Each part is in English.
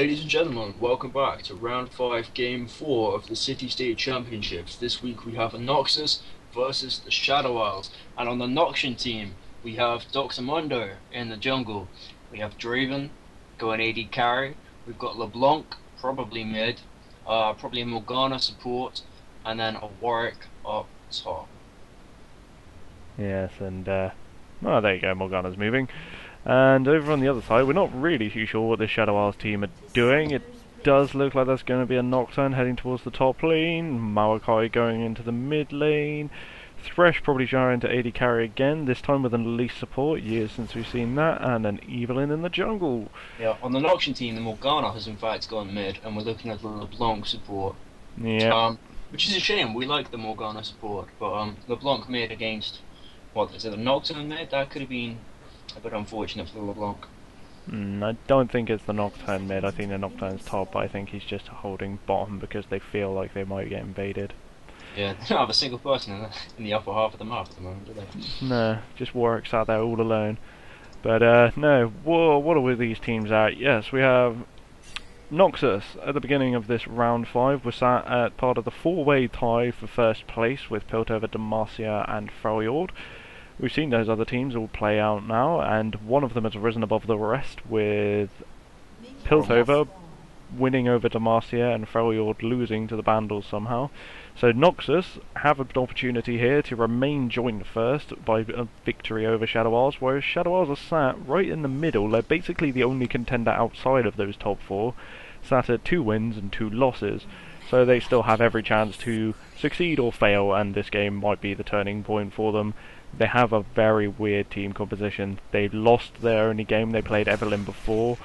Ladies and gentlemen, welcome back to round 5, game 4 of the City State Championships. This week we have a Noxus versus the Shadow Isles, and on the Nocturne team we have Dr.Mundo in the jungle, we have Draven going AD carry, we've got LeBlanc, probably mid, probably a Morgana support, and then a Warwick up top. Yes, and well, there you go, Morgana's moving. And over on the other side, we're not really too sure what the Shadow Isles team are doing. It does look like there's going to be a Nocturne heading towards the top lane, Maokai going into the mid lane, Thresh probably trying to AD carry again, this time with an Elise support, years since we've seen that, and an Evelynn in the jungle. Yeah, on the Nocturne team, the Morgana has in fact gone mid, and we're looking at the LeBlanc support. Yeah. Which is a shame, we like the Morgana support, but LeBlanc mid against, what, is it the Nocturne mid? That could have been a bit unfortunate for the LeBlanc. I don't think it's the Nocturne mid, I think the Nocturne's top, but I think he's just holding bottom because they feel like they might get invaded. Yeah, they don't have a single person in the upper half of the map at the moment, do they? No, just Warwick's out there all alone. But no, what are these teams at? Yes, we have Noxus at the beginning of this round 5 was sat at part of the 4-way tie for first place with Piltover, Demacia and Freljord. We've seen those other teams all play out now, and one of them has risen above the rest with Piltover winning over Demacia and Freljord losing to the Bandles somehow. So Noxus have an opportunity here to remain joint first by a victory over Shadow Isles, whereas Shadow Isles are sat right in the middle. They're basically the only contender outside of those top 4, sat at 2 wins and 2 losses. So they still have every chance to succeed or fail, and this game might be the turning point for them. They have a very weird team composition. They lost their only game, they played Evelynn before.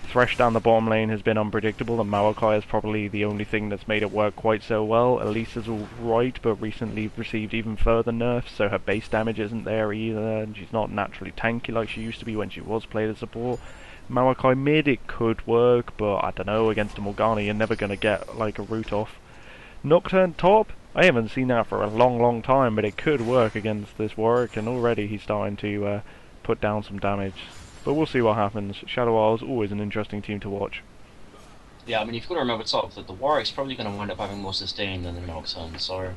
Thresh down the bottom lane has been unpredictable, and Maokai is probably the only thing that's made it work quite so well. Elise is alright, but recently received even further nerfs, so her base damage isn't there either, and she's not naturally tanky like she used to be when she was played as support. Maokai mid, it could work, but I don't know, against a Morgana you're never going to get like a root off. Nocturne top? I haven't seen that for a long time, but it could work against this Warwick, and already he's starting to put down some damage. But we'll see what happens. Shadow Isles always an interesting team to watch. Yeah, I mean, you've got to remember top that the Warwick's probably going to wind up having more sustain than the Nocturne, so...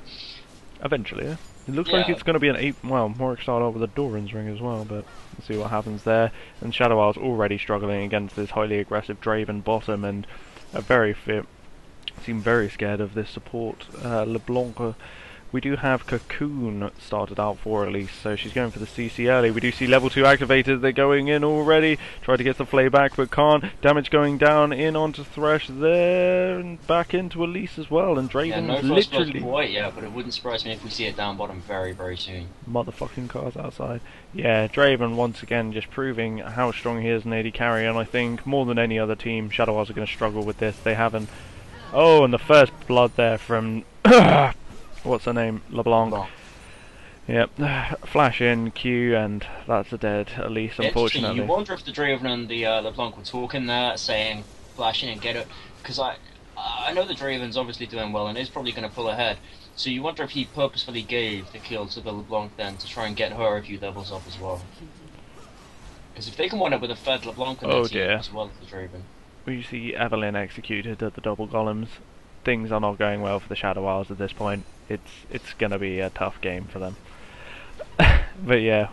Eventually, yeah. It looks like it's going to be an 8... Well, Warwick started off with a Doran's ring as well, but we'll see what happens there. And Shadow Isles already struggling against this highly aggressive Draven bottom, and a very fit... Seem very scared of this support. LeBlanc, we do have Cocoon started out for Elise, so she's going for the CC early. We do see level 2 activated, they're going in already. Try to get the flay back, but can't. Damage going down, in onto Thresh there, and back into Elise as well. And Draven's literally... quite yet, but it wouldn't surprise me if we see it down bottom very soon. Motherfucking cars outside. Yeah, Draven once again just proving how strong he is in AD carry, and I think more than any other team, Shadow Isles are going to struggle with this. They haven't... Oh, and the first blood there from... what's her name? LeBlanc. Yep. Flash in, Q, and that's a dead Elise, unfortunately. You wonder if the Draven and the LeBlanc were talking there, saying, flash in and get it. Because I know the Draven's obviously doing well and is probably going to pull ahead. So you wonder if he purposefully gave the kill to the LeBlanc then to try and get her a few levels up as well. Because if they can wind up with a fed LeBlanc in their team as well as the Draven. We see Evelynn executed at the double golems. Things are not going well for the Shadow Isles at this point. It's going to be a tough game for them. But yeah,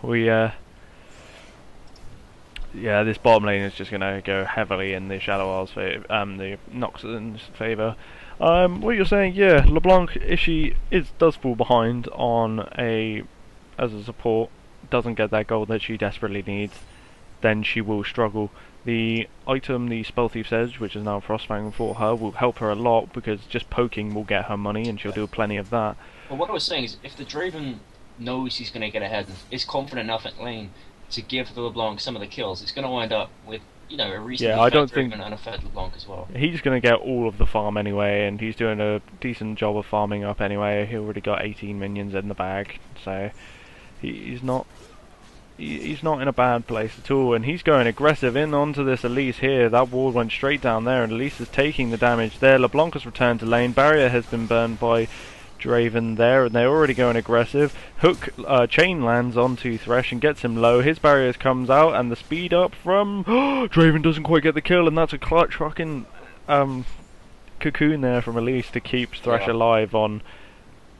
this bottom lane is just going to go heavily in the Shadow Isles favor, the Noxus's favour. What you're saying, yeah, LeBlanc, if she does fall behind on as a support, doesn't get that gold that she desperately needs, then she will struggle. The item, the Spell Thief's Edge, which is now Frostfang for her, will help her a lot, because just poking will get her money, and she'll do plenty of that. But what I was saying is, if the Draven knows he's going to get ahead, and is confident enough at lane to give the LeBlanc some of the kills, it's going to wind up with, you know, a reasonably fed Draven and a fed LeBlanc as well. He's going to get all of the farm anyway, and he's doing a decent job of farming up anyway. He already got 18 minions in the bag, so he's not in a bad place at all, and he's going aggressive in onto this Elise here. That ward went straight down there, and Elise is taking the damage there. LeBlanc has returned to lane. Barrier has been burned by Draven there, and they're already going aggressive. Hook chain lands onto Thresh and gets him low. His barriers comes out, and the speed up from Draven doesn't quite get the kill, and that's a clutch fucking cocoon there from Elise to keep Thresh Yeah. alive on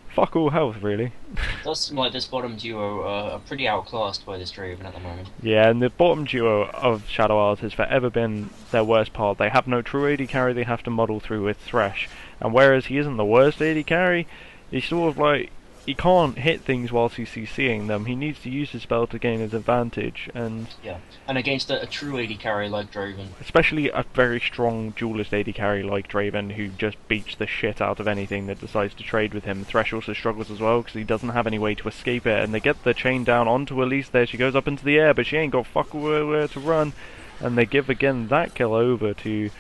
fuck all health, really. It does seem like this bottom duo are pretty outclassed by this Draven at the moment. Yeah, and the bottom duo of Shadow Isles has forever been their worst part. They have no true AD carry they have to muddle through with Thresh, and whereas he isn't the worst AD carry, he's sort of like, he can't hit things whilst he's CCing them. He needs to use his spell to gain his advantage, and Yeah, and against a true AD carry like Draven. especially a very strong duelist AD carry like Draven, who just beats the shit out of anything that decides to trade with him. Thresh also struggles as well, because he doesn't have any way to escape it, and they get the chain down onto Elise there. She goes up into the air, but she ain't got fuck where to run, and they give again that kill over to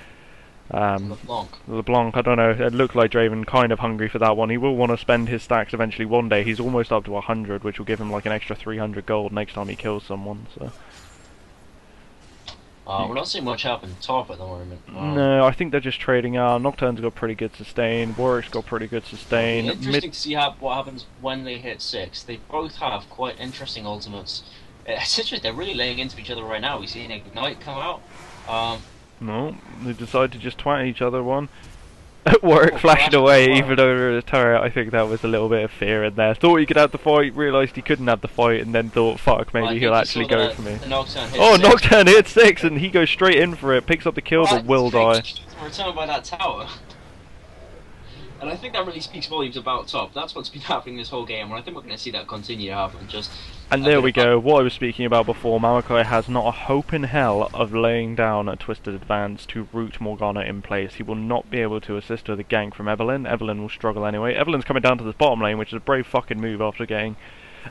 LeBlanc. LeBlanc. I don't know, it looked like Draven kind of hungry for that one. He will want to spend his stacks eventually one day. He's almost up to 100, which will give him like an extra 300 gold next time he kills someone, so... We're not seeing much happen top at the moment. No, I think they're just trading out. Nocturne's got pretty good sustain, Warwick's got pretty good sustain. Interesting to see what happens when they hit 6. They both have quite interesting ultimates. It's interesting, they're really laying into each other right now. We've seen Ignite come out. No, they decide to just twat each other one. Warwick flashed flashed away away. even over the turret. I think that was a little bit of fear in there. Thought he could have the fight, realised he couldn't have the fight, and then thought, fuck, maybe he'll actually go for me. The Nocturne hit Oh, 6. Nocturne hit 6, and he goes straight in for it, picks up the kill, but will die. Returned by that tower. And I think that really speaks volumes about top. That's what's been happening this whole game, and I think we're going to see that continue to happen. And there we go, what I was speaking about before, Maokai has not a hope in hell of laying down a Twisted Advance to root Morgana in place. He will not be able to assist with a gank from Evelynn. Evelynn will struggle anyway. Evelynn's coming down to this bottom lane, which is a brave fucking move after getting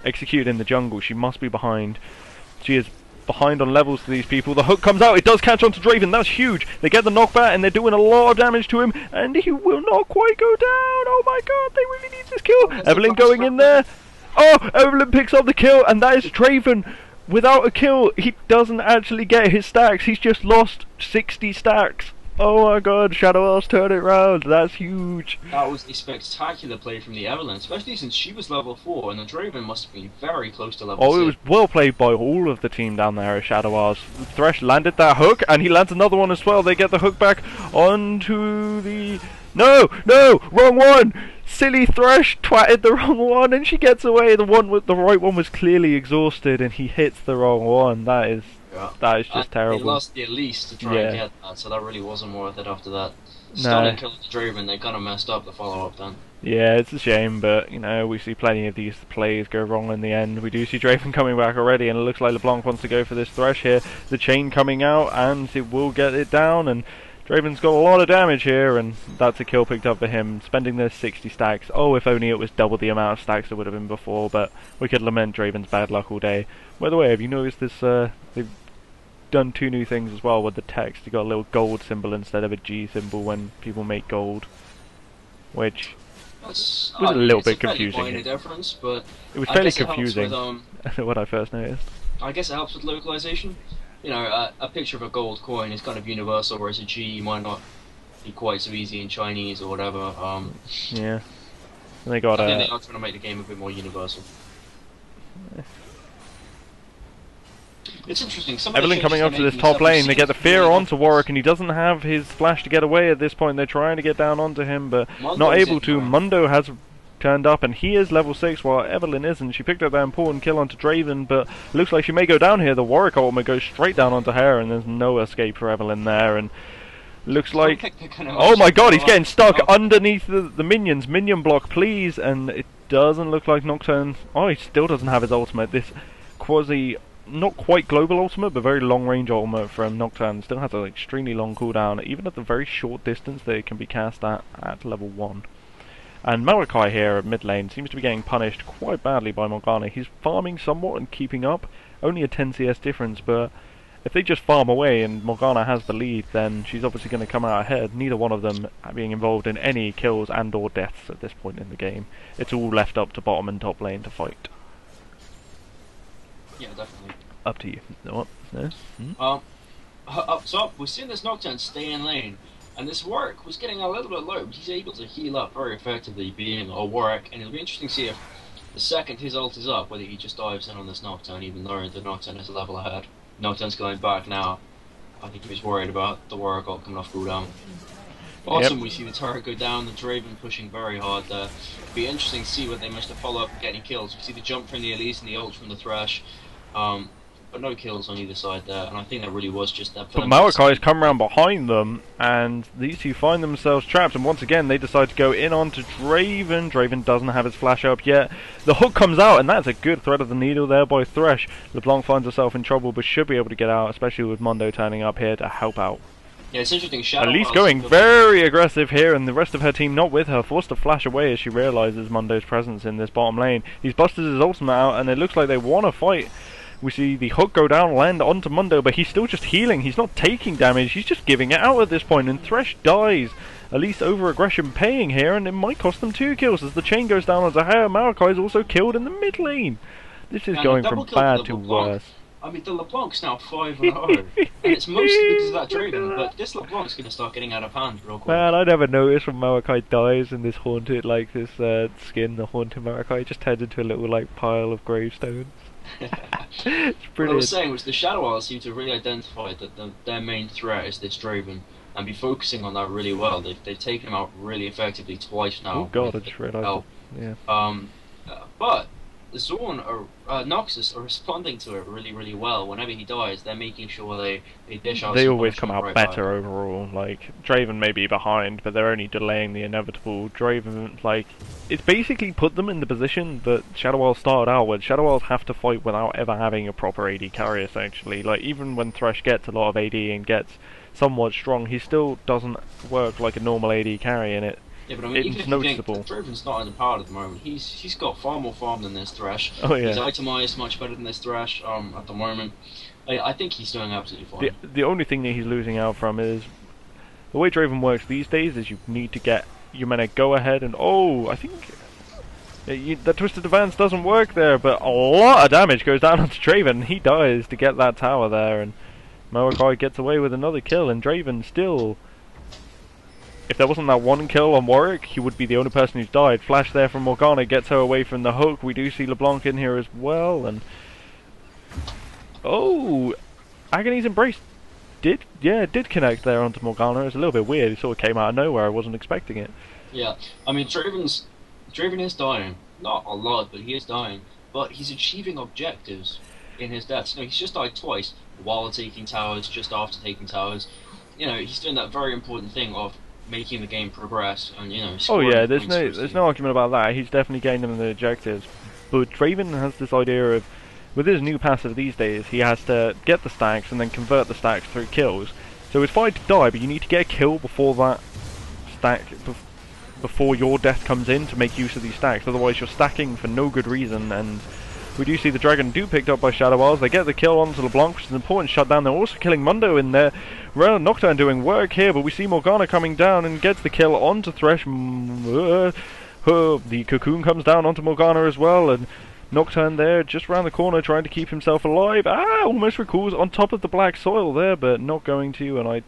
executed in the jungle. She must be behind. She is behind on levels to these people. The hook comes out, it does catch onto Draven, that's huge. They get the knockback and they're doing a lot of damage to him, and he will not quite go down. Oh my god, they really need this kill. Evelynn going in there. Oh, Evelynn picks up the kill, and that is Draven without a kill. He doesn't actually get his stacks, he's just lost 60 stacks. Oh my god, Shadow Isles turn it round, that's huge. That was a spectacular play from the Evelynn, especially since she was level 4 and the Draven must have been very close to level 6. Oh, it was well played by all of the team down there at Shadow Isles. Thresh landed that hook, and he lands another one as well. They get the hook back onto the... No! No! Wrong one! Silly Thresh twatted the wrong one, and she gets away. The right one was clearly exhausted, and he hits the wrong one. That is just terrible. They lost the Elise to try and get that, so that really wasn't worth it after that. Stunning kill the Draven, they kind of messed up the follow-up then. Yeah, it's a shame, but, you know, we see plenty of these plays go wrong in the end. We do see Draven coming back already, and it looks like LeBlanc wants to go for this Thresh here. The chain coming out, and it will get it down, and Draven's got a lot of damage here, and that's a kill picked up for him, spending those 60 stacks. Oh, if only it was double the amount of stacks it would have been before, but we could lament Draven's bad luck all day. By the way, have you noticed this, they've done 2 new things as well with the text. You got a little gold symbol instead of a G symbol when people make gold, which was a little bit confusing. It's a difference, but it was fairly confusing when I first noticed. I guess it helps with localization. You know, a picture of a gold coin is kind of universal, whereas a G might not be quite so easy in Chinese or whatever. Yeah, and they got. I think they are trying to make the game a bit more universal. It's interesting. Evelynn coming up to this top lane, they get the fear onto Warwick, and he doesn't have his flash to get away at this point. They're trying to get down onto him, but not able to. Mundo has turned up, and he is level 6, while Evelynn isn't. She picked up that important kill onto Draven, but looks like she may go down here. The Warwick ultimate goes straight down onto her, and there's no escape for Evelynn there, and looks like... Oh my god, he's getting stuck underneath the minions. Minion block, please, and it doesn't look like Nocturne... Oh, he still doesn't have his ultimate. This quasi... not quite global ultimate, but very long range ultimate from Nocturne still has an extremely long cooldown, even at the very short distance that it can be cast at level 1. And Maokai here at mid lane seems to be getting punished quite badly by Morgana. He's farming somewhat and keeping up, only a 10 CS difference, but if they just farm away and Morgana has the lead, then she's obviously going to come out ahead, neither one of them being involved in any kills and or deaths at this point in the game. It's all left up to bottom and top lane to fight. Yeah, definitely. Up to you. What? No? Up top, we're seeing this Nocturne stay in lane, and this Warwick was getting a little bit low, but he's able to heal up very effectively being a Warwick, and it'll be interesting to see if the second his ult is up, whether he just dives in on this Nocturne, even though the Nocturne is a level ahead. Nocturne's going back now. I think he was worried about the Warwick ult coming off cooldown. Bottom, we see the turret go down, the Draven pushing very hard there. It'll be interesting to see whether they manage to follow up and get any kills. We see the jump from the Elise and the ult from the Thresh, but no kills on either side there, and I think that really was just that. But Maokai has come around behind them, and these two find themselves trapped, and once again they decide to go in onto Draven. Draven doesn't have his flash up yet. The hook comes out, and that's a good thread of the needle there by Thresh. LeBlanc finds herself in trouble, but should be able to get out, especially with Mundo turning up here to help out. Yeah, it's interesting. Shadow Elise going very aggressive here, and the rest of her team not with her, forced to flash away as she realises Mundo's presence in this bottom lane. He's busted his ultimate out, and it looks like they want to fight. We see the hook go down, land onto Mundo, but he's still just healing. He's not taking damage, he's just giving it out at this point, and Thresh dies. Elise over-aggression paying here, and it might cost them 2 kills as the chain goes down onto her. Maokai is also killed in the mid lane. This is going from bad to worse. I mean, the LeBlanc's now 5-0, and it's mostly because of that Draven, but this LeBlanc's going to start getting out of hand real quick. Man, I never noticed when Maokai dies in this haunted, like this skin, the haunted Maokai, it just turns into a little like pile of gravestones. It's brilliant. What I was saying was the Shadow Isles seem to have really identified that their main threat is this Draven, and be focusing on that really well. They've taken him out really effectively twice now. Oh god, I just realised. Yeah. But the Zorn Noxus are responding to it really well. Whenever he dies, they're making sure they dish out. They always come out better overall. Like Draven may be behind, but they're only delaying the inevitable. Draven, like, it's basically put them in the position that Shadow Isles started out with. Shadow Isles have to fight without ever having a proper AD carry. Essentially, like even when Thresh gets a lot of AD and gets somewhat strong, he still doesn't work like a normal AD carry in it. Yeah, but I mean, it's noticeable. Draven's not in the power at the moment. He's got far more farm than this Thresh. Oh yeah. He's itemized much better than this Thresh at the moment. I think he's doing absolutely fine. The only thing that he's losing out from is the way Draven works these days is you need to get your mana go ahead and I think the Twisted Advance doesn't work there, but a lot of damage goes down onto Draven. He dies to get that tower there, and Maokai gets away with another kill, and Draven still. If there wasn't that one kill on Warwick, he would be the only person who's died. Flash there from Morgana gets her away from the hook. We do see LeBlanc in here as well, and Agony's Embrace did connect there onto Morgana. It was a little bit weird. It sort of came out of nowhere. I wasn't expecting it. Yeah, I mean Draven is dying. Not a lot, but he is dying. But he's achieving objectives in his deaths. He's just died twice while taking towers, just after taking towers. He's doing that very important thing of making the game progress, and there's no argument about that. He's definitely getting them the objectives. But Draven has this idea of, with his new passive these days, he has to get the stacks and then convert the stacks through kills. So it's fine to die, but you need to get a kill before that stack, before your death comes in to make use of these stacks. Otherwise, you're stacking for no good reason. And we do see the Dragon picked up by Shadow Isles. They get the kill onto LeBlanc, which is an important shutdown. They're also killing Mundo in there. Nocturne doing work here, but we see Morgana coming down and gets the kill onto Thresh. The cocoon comes down onto Morgana as well, and Nocturne there just around the corner trying to keep himself alive. Almost recalls on top of the black soil there, but not going to, and I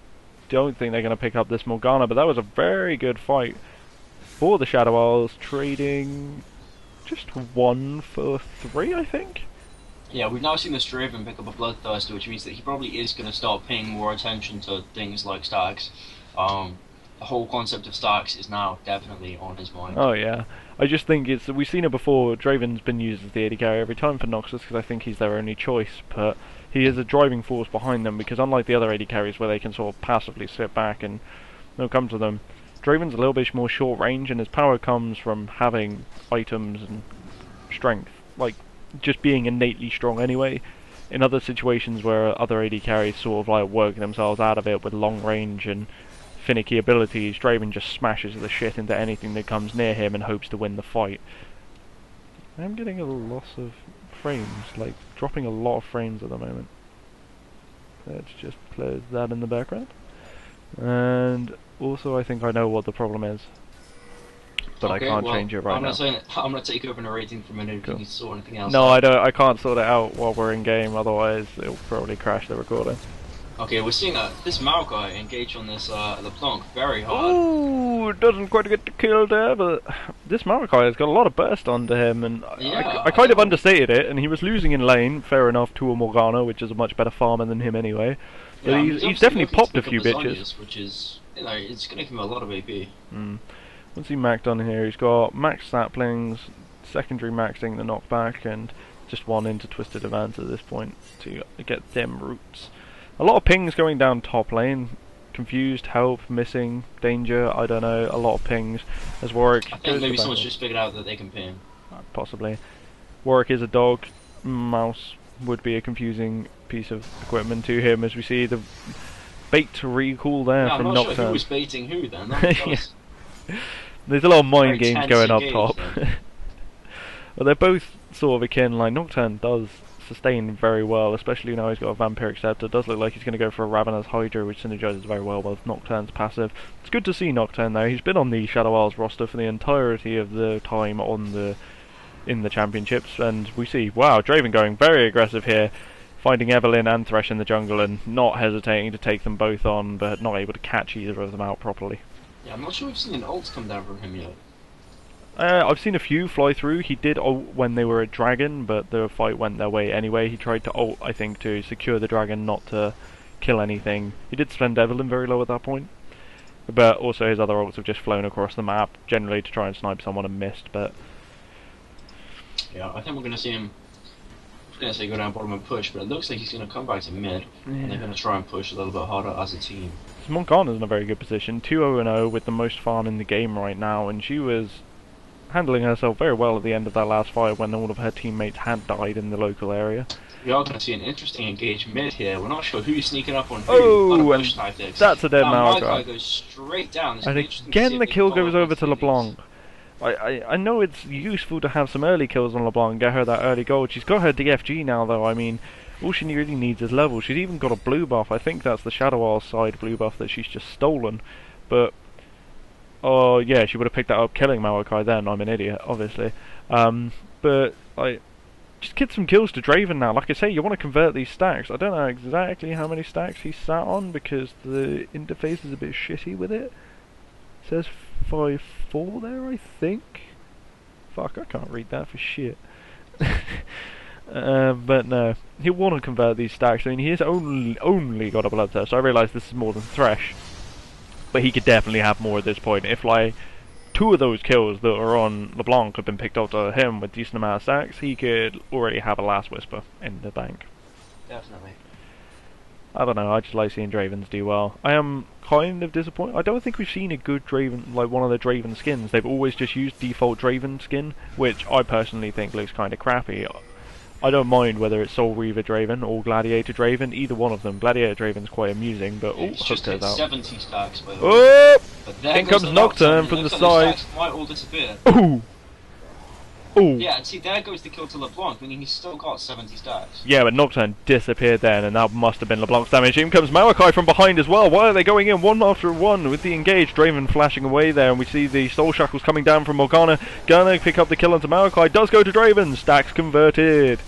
don't think they're going to pick up this Morgana, but that was a very good fight for the Shadow Isles, trading just 1 for 3, I think. Yeah, we've now seen this Draven pick up a Bloodthirster, which means that he probably is going to start paying more attention to things like stacks. The whole concept of stacks is now definitely on his mind. Oh yeah, I just think we've seen it before. Draven's been used as the AD carry every time for Noxus because I think he's their only choice, but he is a driving force behind them because unlike the other AD carries where they can sort of passively sit back and no come to them, Draven's a little bit more short range, and his power comes from having items and strength, like just being innately strong anyway. In other situations where other AD carries sort of like work themselves out of it with long range and finicky abilities, Draven just smashes the shit into anything that comes near him and hopes to win the fight. I'm getting a loss of frames, like dropping a lot of frames at the moment. Let's just close that in the background. And also I think I know what the problem is, but okay, I can't change it right now. I'm going to take over narrating for a minute if you need to sort anything else No, out. I can't sort it out while we're in game, otherwise it'll probably crash the recording. Okay, we're seeing this Maokai engage on this LeBlanc very hard. Ooh, doesn't quite get the kill there, but this Maokai has got a lot of burst onto him, and Yeah, I kind of understated it, and he was losing in lane, fair enough, to a Morgana, which is a much better farmer than him anyway. But Yeah, he's definitely popped a few bitches. which is You know, it's going to give him a lot of AP. What's he maxed on here? He's got max saplings, secondary maxing the knockback, and just one into Twisted Advance at this point to get them roots. A lot of pings going down top lane. Confused, help, missing, danger, I don't know, a lot of pings as Warwick. I think maybe someone's just figured out that they can ping. Possibly. Warwick is a dog. Mouse would be a confusing piece of equipment to him, as we see the bait to recall there from Nocturne. I'm not sure who was baiting who then. There's a lot of mind games going up top. Well, they're both sort of akin. Like, Nocturne does sustain very well, especially now he's got a Vampiric Scepter. It does look like he's going to go for a Ravenous Hydra, which synergizes very well with Nocturne's passive. It's good to see Nocturne though. He's been on the Shadow Isles roster for the entirety of the time in the championships, and we see, wow, Draven going very aggressive here, finding Evelynn and Thresh in the jungle and not hesitating to take them both on, but not able to catch either of them out properly. Yeah, I'm not sure we've seen an ult come down from him yet. I've seen a few fly through. He did ult when they were a dragon, but the fight went their way anyway. He tried to ult, I think, to secure the dragon, not to kill anything. He did spend Evelynn very low at that point, but also his other ults have just flown across the map, generally to try and snipe someone and missed, but... Yeah, I think we're going to see him, I was going to say go down bottom and push, but it looks like he's going to come back to mid, and they're going to try and push a little bit harder as a team. Morgana's in a very good position, 2-0-0 with the most farm in the game right now, and she was handling herself very well at the end of that last fight when all of her teammates had died in the local area. We are going to see an interesting engaged mid here. We're not sure who's sneaking up on who. Oh, and that's a dead Maokai. Maokai goes straight down. And again the kill goes over to LeBlanc. I know it's useful to have some early kills on LeBlanc and get her that early gold. She's got her DFG now though. I mean, all she really needs is level. She's even got a blue buff. I think that's the Shadow Isles side blue buff that she's just stolen. But oh yeah, she would have picked that up killing Maokai then. I'm an idiot, obviously. But just get some kills to Draven now. Like I say, you want to convert these stacks. I don't know exactly how many stacks he sat on because the interface is a bit shitty with it. It says 5-4 there, I think. Fuck, I can't read that for shit. But no, he'll want to convert these stacks. I mean, he has only got a Bloodthirst. I realise this is more than Thresh, but he could definitely have more at this point. If like 2 of those kills that are on LeBlanc have been picked up to him with decent amount of stacks, he could already have a Last Whisper in the bank. Definitely. I don't know, I just like seeing Dravens do well. I am kind of disappointed. I don't think we've seen a good Draven, like one of the Draven skins. They've always just used default Draven skin, which I personally think looks kind of crappy. I don't mind whether it's Soul Reaver Draven or Gladiator Draven, either one of them. Gladiator Draven's quite amusing, but it's just hit 70 stacks by the way. Oh! But In comes Nocturne from the side. Might all disappear. Ooh! Ooh! Yeah, and see, there goes the kill to LeBlanc, meaning he's still got 70 stacks. Yeah, but Nocturne disappeared then, and that must have been LeBlanc's damage. In comes Maokai from behind as well. Why are they going in one after one with the engage? Draven flashing away there, and we see the Soul Shackles coming down from Morgana. Gonna pick up the kill onto Maokai. Does go to Draven. Stacks converted.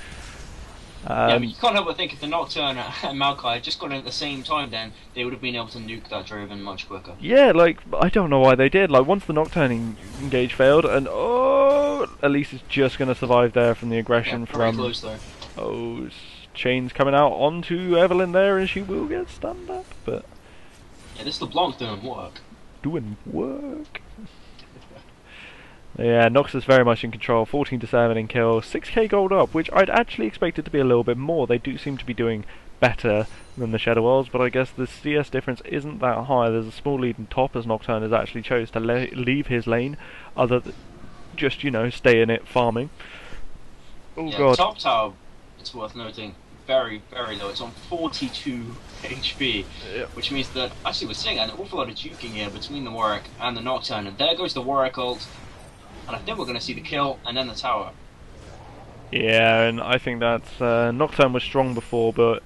Yeah, but you can't help but think if the Nocturne and Maokai had just gone in at the same time, then they would have been able to nuke that Draven much quicker. Yeah, like, I don't know why they did. Like, once the Nocturne engage failed, and oh, Elise is just going to survive there from the aggression from... close though. Oh, chains coming out onto Evelynn there, and she will get stunned up, but... Yeah, this LeBlanc doing work. Doing work. Yeah, Noxus very much in control, 14-7 in kills, 6k gold up, which I'd actually expected to be a little bit more. They do seem to be doing better than the Shadow Isles, but I guess the CS difference isn't that high. There's a small lead in top as Nocturne has actually chose to leave his lane, other than just, you know, stay in it farming. Oh yeah, god. Top tower, it's worth noting, very, very low. It's on 42 HP, which means that, actually we're seeing an awful lot of juking here between the Warwick and the Nocturne, and there goes the Warwick ult. And I think we're going to see the kill and then the tower. Yeah, and I think that's Nocturne was strong before, but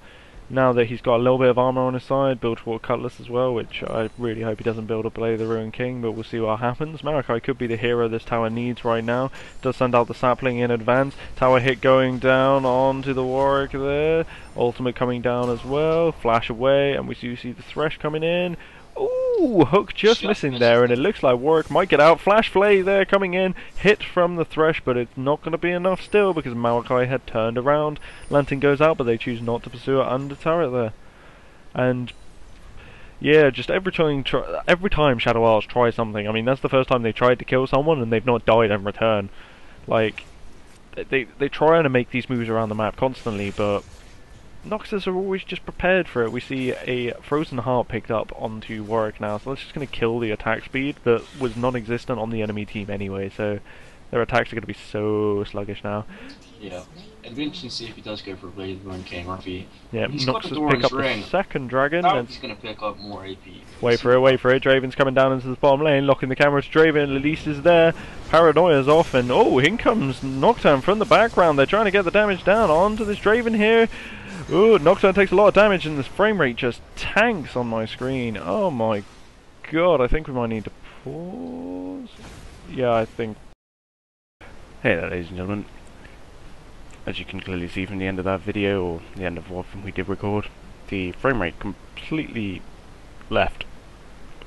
now that he's got a little bit of armor on his side, build toward Cutlass as well, which I really hope he doesn't build a Blade of the Ruined King, but we'll see what happens. Maokai could be the hero this tower needs right now. Does send out the sapling in advance. Tower hit going down onto the Warwick there. Ultimate coming down as well. Flash away, and we do see the Thresh coming in. Ooh, hook just missing there, and it looks like Warwick might get out. Flash Flay there coming in, hit from the Thresh, but it's not going to be enough still because Maokai had turned around. Lantern goes out, but they choose not to pursue it under turret there. And Yeah, just every time Shadow Isles try something. I mean, that's the first time they tried to kill someone and they've not died in return. Like, they try to make these moves around the map constantly, but Noxus are always just prepared for it. We see a Frozen Heart picked up onto Warwick now, so that's just going to kill the attack speed that was non-existent on the enemy team anyway, so their attacks are going to be so sluggish now. Yeah, it'll be interesting to see if he does go for a Blade Rune King or if he... Yeah, he's got the Noxus door pick in up his ring. the second dragon. Now he's going to pick up more AP. Wait for it. Draven's coming down into the bottom lane, locking the camera to Draven. Elise is there. Paranoia's off, and oh, in comes Nocturne from the background. They're trying to get the damage down onto this Draven here. Ooh, Nocturne takes a lot of damage, and this frame rate just tanks on my screen. Oh my god, I think we might need to pause. Yeah, I think. Hey there, ladies and gentlemen. As you can clearly see from the end of that video, or the end of what we did record, the frame rate completely left.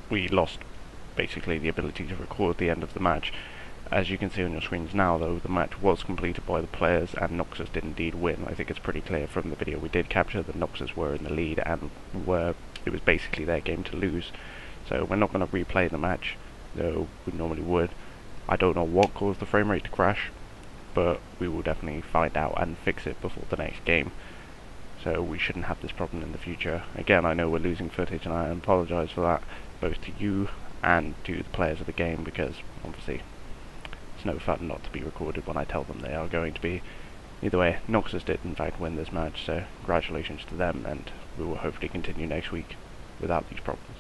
We lost basically the ability to record the end of the match. As you can see on your screens now, though, the match was completed by the players and Noxus did indeed win. I think it's pretty clear from the video we did capture that Noxus were in the lead and it was basically their game to lose. So we're not going to replay the match, though we normally would. I don't know what caused the frame rate to crash, but we will definitely find out and fix it before the next game. So we shouldn't have this problem in the future. Again, I know we're losing footage and I apologise for that, both to you and to the players of the game, because obviously it's no fun not to be recorded when I tell them they are going to be. Either way, Noxus did in fact win this match, so congratulations to them, and we will hopefully continue next week without these problems.